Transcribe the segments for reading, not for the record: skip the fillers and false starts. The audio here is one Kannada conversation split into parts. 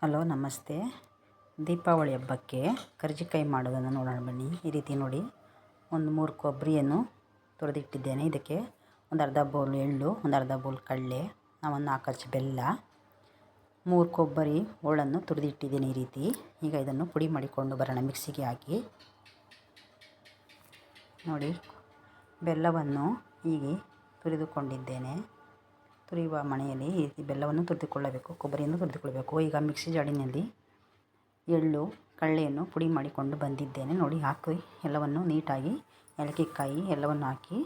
ಹಲೋ ನಮಸ್ತೆ. ದೀಪಾವಳಿ ಹಬ್ಬಕ್ಕೆ ಕರ್ಜಿಕಾಯಿ ಮಾಡೋದನ್ನು ನೋಡೋಣ ಬನ್ನಿ. ಈ ರೀತಿ ನೋಡಿ, ಒಂದು 3 ಕೊಬ್ಬರಿಯನ್ನು ತುರಿದಿಟ್ಟಿದ್ದೇನೆ. ಇದಕ್ಕೆ ಒಂದು ಅರ್ಧ ಬೌಲ್ ಎಳ್ಳು, ಒಂದು ಅರ್ಧ ಬೌಲ್ ಕಡಲೆ, ಒಂದು 4 ಹಚ್ಚು ಬೆಲ್ಲ, 3 ಕೊಬ್ಬರಿ ಹೋಳನ್ನು ತುರಿದಿಟ್ಟಿದ್ದೇನೆ ಈ ರೀತಿ. ಈಗ ಇದನ್ನು ಪುಡಿ ಮಾಡಿಕೊಂಡು ಬರೋಣ ಮಿಕ್ಸಿಗೆ ಹಾಕಿ. ನೋಡಿ, ಬೆಲ್ಲವನ್ನು ಹೀಗೆ ತುರಿದುಕೊಂಡಿದ್ದೇನೆ. ತುರಿಯುವ ಮಣೆಯಲ್ಲಿ ಈ ರೀತಿ ಬೆಲ್ಲವನ್ನು ತುರಿದುಕೊಳ್ಳಬೇಕು, ಕೊಬ್ಬರಿಯನ್ನು ತುರಿದುಕೊಳ್ಳಬೇಕು. ಈಗ ಮಿಕ್ಸಿ ಜಾಡಿನಲ್ಲಿ ಎಳ್ಳು ಕಡಲೆಯನ್ನು ಪುಡಿ ಮಾಡಿಕೊಂಡು ಬಂದಿದ್ದೇನೆ. ನೋಡಿ, ಹಾಕಿ ಎಲ್ಲವನ್ನು ನೀಟಾಗಿ ಏಲಕ್ಕಿಕಾಯಿ ಎಲ್ಲವನ್ನು ಹಾಕಿ,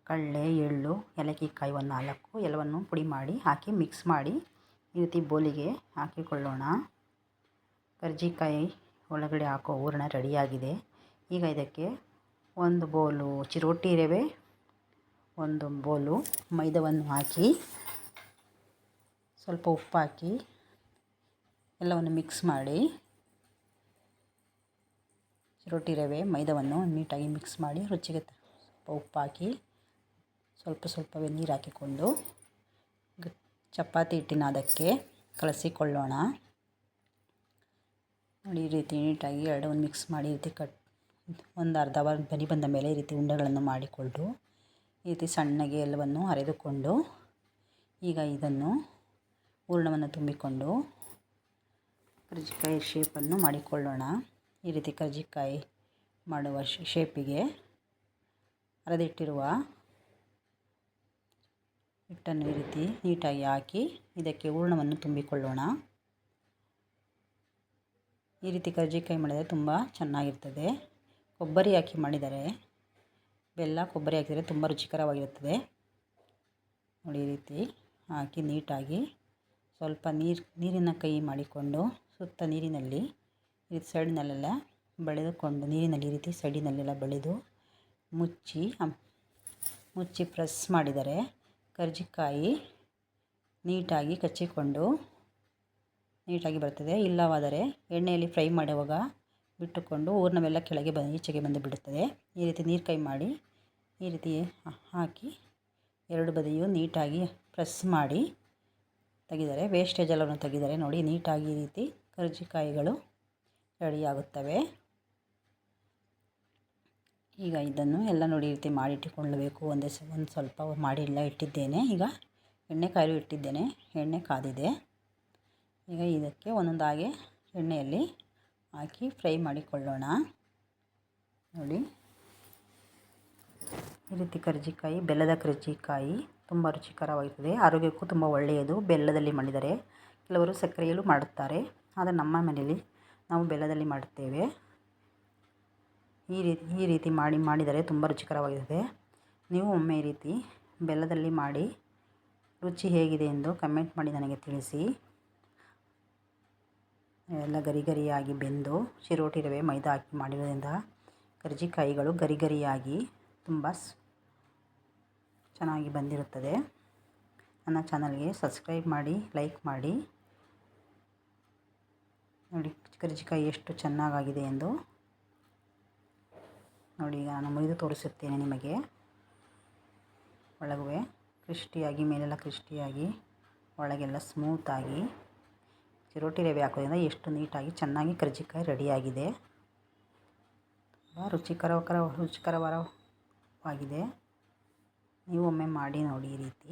ಕಡಲೆ, ಎಳ್ಳು, ಏಲಕ್ಕಿಕಾಯಿ ಒಂದು 4 ಎಲ್ಲವನ್ನು ಪುಡಿ ಮಾಡಿ ಹಾಕಿ ಮಿಕ್ಸ್ ಮಾಡಿ ಈ ರೀತಿ ಬೋಲಿಗೆ ಹಾಕಿಕೊಳ್ಳೋಣ. ಕರ್ಜಿಕಾಯಿ ಒಳಗಡೆ ಹಾಕೋ ಹೂರಣ ರೆಡಿಯಾಗಿದೆ. ಈಗ ಇದಕ್ಕೆ 1 ಬೌಲು ಚಿರೋಟಿ ರವೆ, 1 ಬೌಲು ಮೈದಾವನ್ನು ಹಾಕಿ, ಸ್ವಲ್ಪ ಉಪ್ಪು ಹಾಕಿ ಎಲ್ಲವನ್ನು ಮಿಕ್ಸ್ ಮಾಡಿ, ಚಿರೋಟಿ ರವೆ ಮೈದಾವನ್ನು ನೀಟಾಗಿ ಮಿಕ್ಸ್ ಮಾಡಿ, ರುಚಿಗೆ ಸ್ವಲ್ಪ ಉಪ್ಪು ಹಾಕಿ, ಸ್ವಲ್ಪವೇ ನೀರು ಹಾಕಿಕೊಂಡು ಚಪಾತಿ ಹಿಟ್ಟಿನ ಅದಕ್ಕೆ ಕಲಸಿಕೊಳ್ಳೋಣ. ನೋಡಿ, ಈ ರೀತಿ ನೀಟಾಗಿ ಎರಡನ್ನು ಮಿಕ್ಸ್ ಮಾಡಿ ಈ ರೀತಿ ಒಂದು ಅರ್ಧ ಅವರ್ ಬನಿ ಬಂದ ಮೇಲೆ ಈ ರೀತಿ ಉಂಡೆಗಳನ್ನು ಮಾಡಿಕೊಂಡು ಈ ರೀತಿ ಸಣ್ಣಗೆ ಎಲ್ಲವನ್ನು ಅರೆದುಕೊಂಡು, ಈಗ ಇದನ್ನು ಹೂರಣವನ್ನು ತುಂಬಿಕೊಂಡು ಕರ್ಜಿಕಾಯಿ ಶೇಪನ್ನು ಮಾಡಿಕೊಳ್ಳೋಣ. ಈ ರೀತಿ ಕರ್ಜಿಕಾಯಿ ಮಾಡುವ ಶೇಪಿಗೆ ಅರೆದಿಟ್ಟಿರುವ ಹಿಟ್ಟನ್ನು ಈ ರೀತಿ ನೀಟಾಗಿ ಹಾಕಿ ಇದಕ್ಕೆ ಹೂರಣವನ್ನು ತುಂಬಿಕೊಳ್ಳೋಣ. ಈ ರೀತಿ ಕರ್ಜಿಕಾಯಿ ಮಾಡಿದರೆ ತುಂಬ ಚೆನ್ನಾಗಿರ್ತದೆ. ಕೊಬ್ಬರಿ ಹಾಕಿ ಮಾಡಿದರೆ, ಬೆಲ್ಲ ಕೊಬ್ಬರಿ ಹಾಕಿದರೆ ತುಂಬ ರುಚಿಕರವಾಗಿರುತ್ತದೆ. ನೋಡಿ, ಈ ರೀತಿ ಹಾಕಿ ನೀಟಾಗಿ ಸ್ವಲ್ಪ ನೀರಿನ ಕೈ ಮಾಡಿಕೊಂಡು ಸುತ್ತ ನೀರಿನಲ್ಲಿ ಈ ರೀತಿ ಸೈಡಿನಲ್ಲೆಲ್ಲ ಬಳೆದುಕೊಂಡು, ನೀರಿನಲ್ಲಿ ಈ ರೀತಿ ಸೈಡಿನಲ್ಲೆಲ್ಲ ಬಳೆದು ಮುಚ್ಚಿ ಪ್ರೆಸ್ ಮಾಡಿದರೆ ಕರ್ಜಿಕಾಯಿ ನೀಟಾಗಿ ಕಚ್ಚಿಕೊಂಡು ನೀಟಾಗಿ ಬರ್ತದೆ. ಇಲ್ಲವಾದರೆ ಎಣ್ಣೆಯಲ್ಲಿ ಫ್ರೈ ಮಾಡುವಾಗ ಬಿಟ್ಟುಕೊಂಡು ಹೂರಣವೆಲ್ಲ ಕೆಳಗೆ ಈಚೆಗೆ ಬಂದು ಬಿಡುತ್ತದೆ. ಈ ರೀತಿ ನೀರು ಕೈ ಮಾಡಿ ಈ ರೀತಿ ಹಾಕಿ 2 ಬದಿಯೂ ನೀಟಾಗಿ ಪ್ರೆಸ್ ಮಾಡಿ ತೆಗೆದರೆ, ವೇಸ್ಟೇಜ್ ಎಲ್ಲವನ್ನು ತೆಗೆದರೆ ನೋಡಿ, ನೀಟಾಗಿ ಈ ರೀತಿ ಕರ್ಜಿಕಾಯಿಗಳು ರೆಡಿಯಾಗುತ್ತವೆ. ಈಗ ಇದನ್ನು ಎಲ್ಲ ನೋಡಿ ಈ ರೀತಿ ಮಾಡಿಟ್ಟುಕೊಳ್ಳಬೇಕು. ಒಂದು ಸ್ವಲ್ಪ ಮಾಡಿ ಎಲ್ಲ ಇಟ್ಟಿದ್ದೇನೆ. ಈಗ ಎಣ್ಣೆ ಕಾಯಲು ಇಟ್ಟಿದ್ದೇನೆ. ಎಣ್ಣೆ ಕಾದಿದೆ. ಈಗ ಇದಕ್ಕೆ ಒಂದೊಂದಾಗಿ ಎಣ್ಣೆಯಲ್ಲಿ ಹಾಕಿ ಫ್ರೈ ಮಾಡಿಕೊಳ್ಳೋಣ. ನೋಡಿ, ಈ ರೀತಿ ಕರ್ಜಿಕಾಯಿ, ಬೆಲ್ಲದ ಕರ್ಜಿಕಾಯಿ ತುಂಬ ರುಚಿಕರವಾಗಿರ್ತದೆ. ಆರೋಗ್ಯಕ್ಕೂ ತುಂಬ ಒಳ್ಳೆಯದು ಬೆಲ್ಲದಲ್ಲಿ ಮಾಡಿದರೆ. ಕೆಲವರು ಸಕ್ಕರೆಯಲ್ಲೂ ಮಾಡುತ್ತಾರೆ, ಆದರೆ ನಮ್ಮ ಮನೆಯಲ್ಲಿ ನಾವು ಬೆಲ್ಲದಲ್ಲಿ ಮಾಡುತ್ತೇವೆ. ಈ ರೀತಿ ಮಾಡಿದರೆ ತುಂಬ ರುಚಿಕರವಾಗಿರ್ತದೆ. ನೀವು ಒಮ್ಮೆ ಈ ರೀತಿ ಬೆಲ್ಲದಲ್ಲಿ ಮಾಡಿ ರುಚಿ ಹೇಗಿದೆ ಎಂದು ಕಮೆಂಟ್ ಮಾಡಿ ನನಗೆ ತಿಳಿಸಿ. ಎಲ್ಲ ಗರಿಯಾಗಿ ಬೆಂದು ಚಿರೋಟಿ ರವೆ ಮೈದಾ ಹಾಕಿ ಮಾಡಿರೋದ್ರಿಂದ ಕರ್ಜಿಕಾಯಿಗಳು ಗರಿಯಾಗಿ ತುಂಬ ಚೆನ್ನಾಗಿ ಬಂದಿರುತ್ತದೆ. ನನ್ನ ಚಾನಲ್ಗೆ ಸಬ್ಸ್ಕ್ರೈಬ್ ಮಾಡಿ, ಲೈಕ್ ಮಾಡಿ. ನೋಡಿ, ಕರ್ಜಿಕಾಯಿ ಎಷ್ಟು ಚೆನ್ನಾಗಿದೆ ಎಂದು ನೋಡಿ. ಈಗ ನಾನು ಮುರಿದು ತೋರಿಸುತ್ತೇನೆ ನಿಮಗೆ. ಒಳಗೆ ಕ್ರಿಸ್ಪಿಯಾಗಿ, ಮೇಲೆಲ್ಲ ಕ್ರಿಸ್ಪಿಯಾಗಿ, ಒಳಗೆಲ್ಲ ಸ್ಮೂತಾಗಿ ಚಿರೋಟಿ ರವೆ ಹಾಕೋದ್ರಿಂದ ಎಷ್ಟು ನೀಟಾಗಿ ಚೆನ್ನಾಗಿ ಕರ್ಜಿಕಾಯಿ ರೆಡಿಯಾಗಿದೆ. ತುಂಬ ರುಚಿಕರವಾಗಿದೆ. ನೀವು ಒಮ್ಮೆ ಮಾಡಿ ನೋಡಿ ಈ ರೀತಿ.